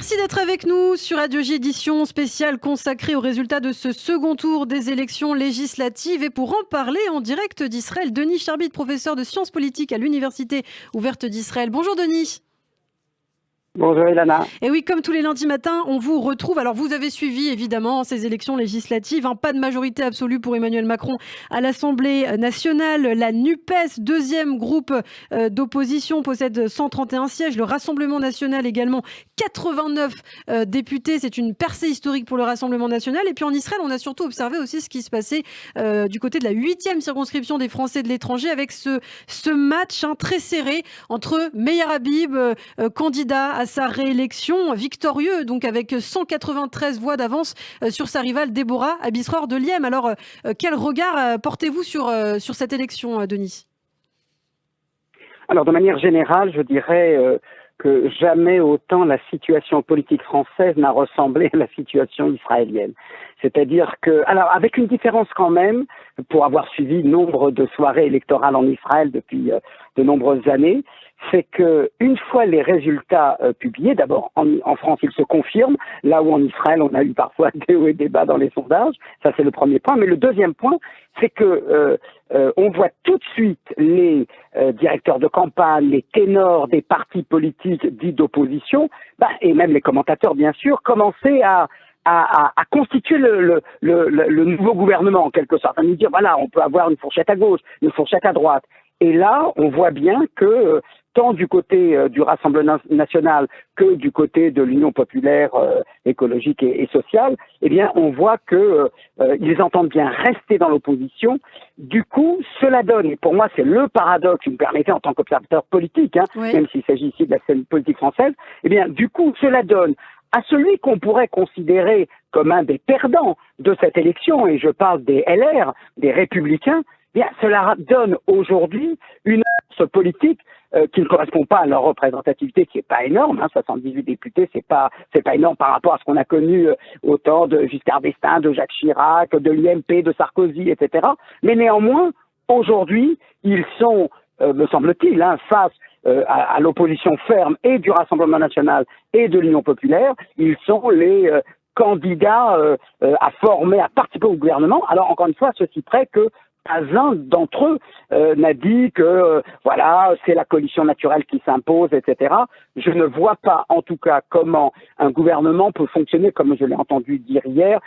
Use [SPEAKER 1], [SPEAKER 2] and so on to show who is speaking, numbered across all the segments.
[SPEAKER 1] Merci d'être avec nous sur Radio J, édition spéciale consacrée aux résultats de ce second tour des élections législatives. Et pour en parler en direct d'Israël, Denis Charbit, professeur de sciences politiques à l'Université ouverte d'Israël. Bonjour Denis.
[SPEAKER 2] Bonjour Ilana.
[SPEAKER 1] Et oui, comme tous les lundis matins, on vous retrouve. Alors vous avez suivi évidemment ces élections législatives. Pas de majorité absolue pour Emmanuel Macron à l'Assemblée nationale. La NUPES, deuxième groupe d'opposition, possède 131 sièges. Le Rassemblement national également, 89 députés. C'est une percée historique pour le Rassemblement national. Et puis en Israël, on a surtout observé aussi ce qui se passait du côté de la 8e circonscription des Français de l'étranger avec ce match très serré entre Meir Habib, candidat à sa réélection, victorieux, donc avec 193 voix d'avance sur sa rivale Déborah Abisror de Liem. Alors, quel regard portez-vous sur cette élection, Denis ?
[SPEAKER 2] Alors, de manière générale, je dirais que jamais autant la situation politique française n'a ressemblé à la situation israélienne. C'est-à-dire que, alors avec une différence quand même, pour avoir suivi nombre de soirées électorales en Israël depuis de nombreuses années, c'est que une fois les résultats publiés, d'abord en France ils se confirment, là où en Israël on a eu parfois des hauts et des bas dans les sondages, ça c'est le premier point. Mais le deuxième point, c'est que on voit tout de suite les directeurs de campagne, les ténors des partis politiques dits d'opposition, et même les commentateurs bien sûr, commencer à constituer le nouveau gouvernement en quelque sorte, à nous dire voilà, on peut avoir une fourchette à gauche, une fourchette à droite. Et là, on voit bien que tant du côté du Rassemblement national que du côté de l'Union populaire écologique et sociale, eh bien, on voit que ils entendent bien rester dans l'opposition. Du coup, cela donne, et pour moi c'est le paradoxe, vous me permettez en tant qu'observateur politique,
[SPEAKER 1] Oui.
[SPEAKER 2] Même s'il s'agit ici de la scène politique française, eh bien, du coup, cela donne à celui qu'on pourrait considérer comme un des perdants de cette élection, et je parle des LR, des Républicains, eh bien, cela donne aujourd'hui une force politique qui ne correspond pas à leur représentativité, qui est pas énorme, 78 députés, c'est pas énorme par rapport à ce qu'on a connu au temps de Giscard d'Estaing, de Jacques Chirac, de l'UMP, de Sarkozy, etc. Mais néanmoins, aujourd'hui, ils sont, me semble-t-il, face à l'opposition ferme et du Rassemblement national et de l'Union populaire, ils sont les candidats à former, à participer au gouvernement. Alors encore une fois, ceci près que pas un d'entre eux n'a dit que voilà, c'est la coalition naturelle qui s'impose, etc. Je ne vois pas, en tout cas, comment un gouvernement peut fonctionner, comme je l'ai entendu dire hier,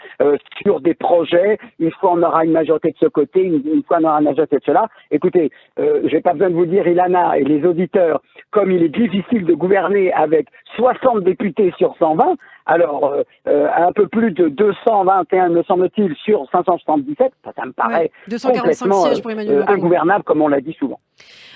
[SPEAKER 2] sur des projets. Une fois on aura une majorité de ce côté, une fois on aura une majorité de cela. Écoutez, j'ai pas besoin de vous dire, Ilana et les auditeurs, comme il est difficile de gouverner avec 60 députés sur 120. Alors, un peu plus de 221, me semble-t-il, sur 577, ça me paraît
[SPEAKER 1] 245 sièges pour Emmanuel Macron.
[SPEAKER 2] Ingouvernable, comme on l'a dit souvent.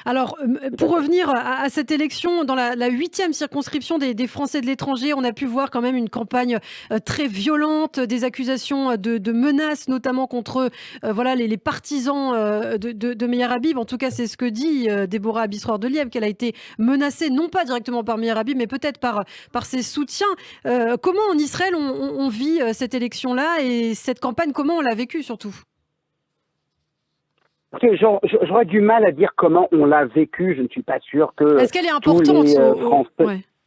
[SPEAKER 1] Alors, pour revenir à cette élection, dans la 8e circonscription des Français de l'étranger, on a pu voir quand même une campagne très violente, des accusations de menaces, notamment contre les partisans de Meir Habib. En tout cas, c'est ce que dit Déborah Abisror de Liem, qu'elle a été menacée, non pas directement par Meir Habib, mais peut-être par ses soutiens. Comment en Israël on vit cette élection-là et cette campagne, comment on l'a vécue surtout ?
[SPEAKER 2] J'aurais du mal à dire comment on l'a vécu. Je ne suis pas sûr que.
[SPEAKER 1] Est-ce qu'elle est importante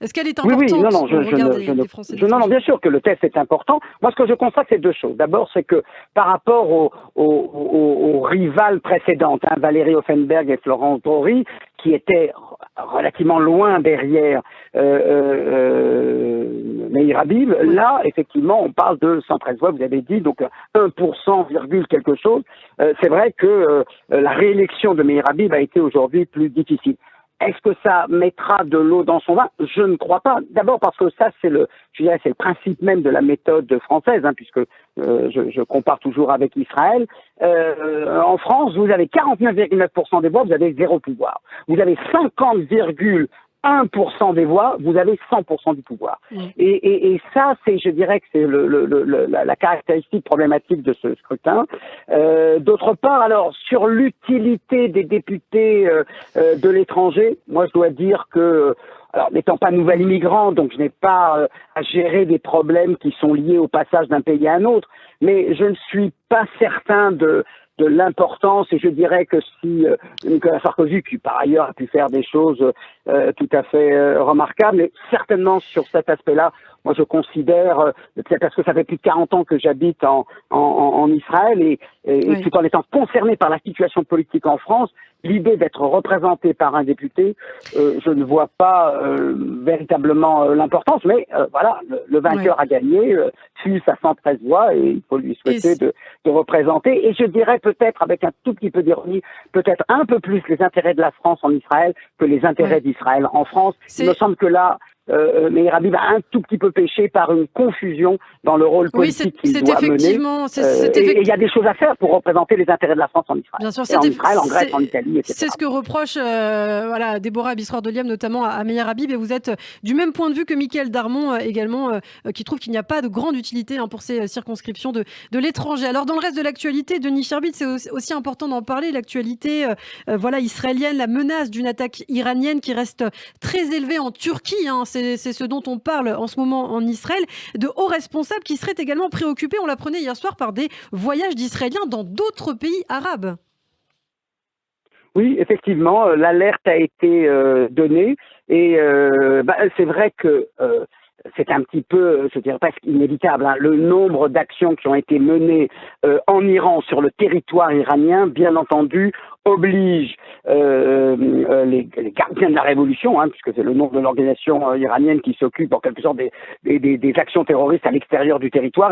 [SPEAKER 1] Est-ce qu'elle est importante?
[SPEAKER 2] Oui, non, bien sûr que le test est important. Moi, ce que je constate, c'est deux choses. D'abord, c'est que par rapport aux rivales précédentes, Valérie Offenberg et Florence Drori, qui étaient relativement loin derrière Meir Habib, là, effectivement, on parle de 113 voix, vous avez dit, donc 1%, virgule quelque chose. C'est vrai que la réélection de Meir Habib a été aujourd'hui plus difficile. Est-ce que ça mettra de l'eau dans son vin? Je ne crois pas. D'abord parce que ça, c'est le principe même de la méthode française, puisque je compare toujours avec Israël. En France, vous avez 49,9% des voix, vous avez zéro pouvoir. Vous avez 50,1% des voix, vous avez 100% du pouvoir. Et ça, je dirais que c'est la caractéristique problématique de ce scrutin. D'autre part, alors, sur l'utilité des députés de l'étranger, moi, je dois dire que, alors, n'étant pas nouvelle immigrante, donc je n'ai pas à gérer des problèmes qui sont liés au passage d'un pays à un autre, mais je ne suis pas certain de de l'importance, et je dirais que si Nicolas Sarkozy, qui par ailleurs a pu faire des choses tout à fait remarquables, mais certainement sur cet aspect-là, moi je considère, peut-être parce que ça fait plus de 40 ans que j'habite en Israël, et oui. Tout en étant concerné par la situation politique en France, l'idée d'être représenté par un député, je ne vois pas véritablement l'importance, mais voilà, le vainqueur a gagné, fut à 113 voix, et il faut lui souhaiter de représenter, et je dirais peut-être, avec un tout petit peu d'ironie, peut-être un peu plus les intérêts de la France en Israël que les intérêts d'Israël en France. Il me semble que là, Meir Habib a un tout petit peu péché par une confusion dans le rôle politique qu'il doit mener. Et il y a des choses à faire pour représenter les intérêts de la France en Israël.
[SPEAKER 1] Bien sûr,
[SPEAKER 2] et en Israël, en Grèce, en Italie, etc.
[SPEAKER 1] C'est ce que reproche Déborah Bissoir-Doliam, notamment à Meir Habib. Et vous êtes du même point de vue que Mickaël Darmon également, qui trouve qu'il n'y a pas de grande utilité pour ces circonscriptions de l'étranger. Alors, dans le reste de l'actualité, Denis Scherbit, c'est aussi important d'en parler. L'actualité israélienne, la menace d'une attaque iranienne qui reste très élevée en Turquie. C'est ce dont on parle en ce moment en Israël, de hauts responsables qui seraient également préoccupés, on l'apprenait hier soir, par des voyages d'Israéliens dans d'autres pays arabes.
[SPEAKER 2] Oui, effectivement, l'alerte a été donnée, et c'est vrai que c'est un petit peu, je dirais presque inévitable, le nombre d'actions qui ont été menées en Iran sur le territoire iranien, bien entendu, oblige les gardiens de la révolution, puisque c'est le nom de l'organisation iranienne qui s'occupe en quelque sorte des actions terroristes à l'extérieur du territoire,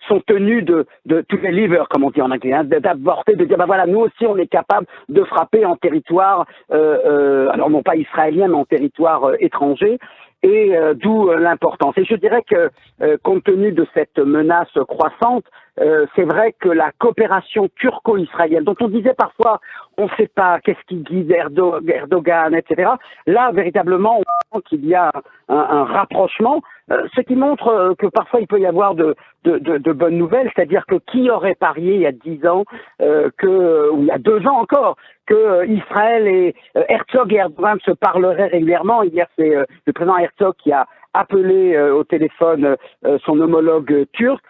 [SPEAKER 2] sont tenus de to deliver, comme on dit en anglais, d'aborder, de dire voilà, nous aussi on est capable de frapper en territoire, alors non pas israélien, mais en territoire étranger. Et d'où l'importance. Et je dirais que, compte tenu de cette menace croissante, c'est vrai que la coopération turco-israélienne, dont on disait parfois, on ne sait pas qu'est-ce qui guide Erdogan, etc. Là, véritablement, on sent qu'il y a un rapprochement, ce qui montre que parfois il peut y avoir de bonnes nouvelles, c'est-à-dire que qui aurait parié il y a 10 ans, ou il y a 2 ans encore, que Israël et Herzog et Erdogan se parleraient régulièrement. Hier, c'est le président Herzog qui a appelé au téléphone son homologue turc.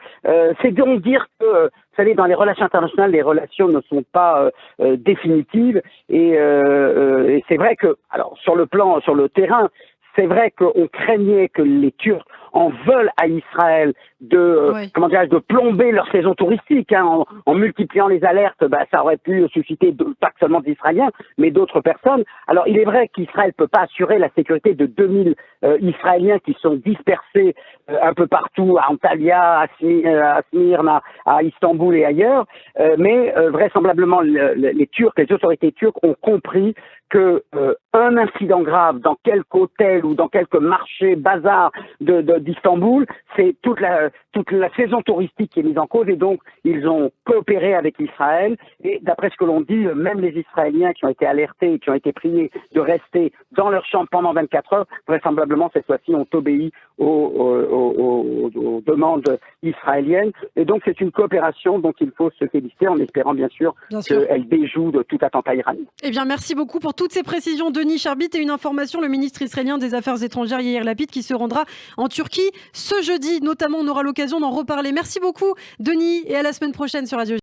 [SPEAKER 2] C'est donc dire que, vous savez, dans les relations internationales, les relations ne sont pas définitives, et c'est vrai que, alors sur le terrain, c'est vrai qu'on craignait que les Turcs en veulent à Israël de plomber leur saison touristique, en multipliant les alertes. Ça aurait pu susciter pas seulement d'Israéliens, mais d'autres personnes. Alors il est vrai qu'Israël peut pas assurer la sécurité de 2000 Israéliens qui sont dispersés un peu partout, à Antalya, à Smyrne, à Istanbul et ailleurs, mais vraisemblablement les autorités turques ont compris que un incident grave dans quelque hôtel ou dans quelque marché, bazar d'Istanbul, c'est toute la saison touristique qui est mise en cause, et donc ils ont coopéré avec Israël, et d'après ce que l'on dit, même les Israéliens qui ont été alertés et qui ont été priés de rester dans leur chambre pendant 24 heures, vraisemblablement cette fois-ci ont obéi aux demandes israéliennes, et donc c'est une coopération dont il faut se féliciter, en espérant bien sûr qu'elle déjoue de tout attentat iranien.
[SPEAKER 1] Eh bien, merci beaucoup pour toutes ces précisions, Denis Scherbit. Et une information, le ministre israélien des Affaires étrangères, Yair Lapid, qui se rendra en Turquie ce jeudi. Notamment, on aura l'occasion d'en reparler. Merci beaucoup, Denis, et à la semaine prochaine sur Radio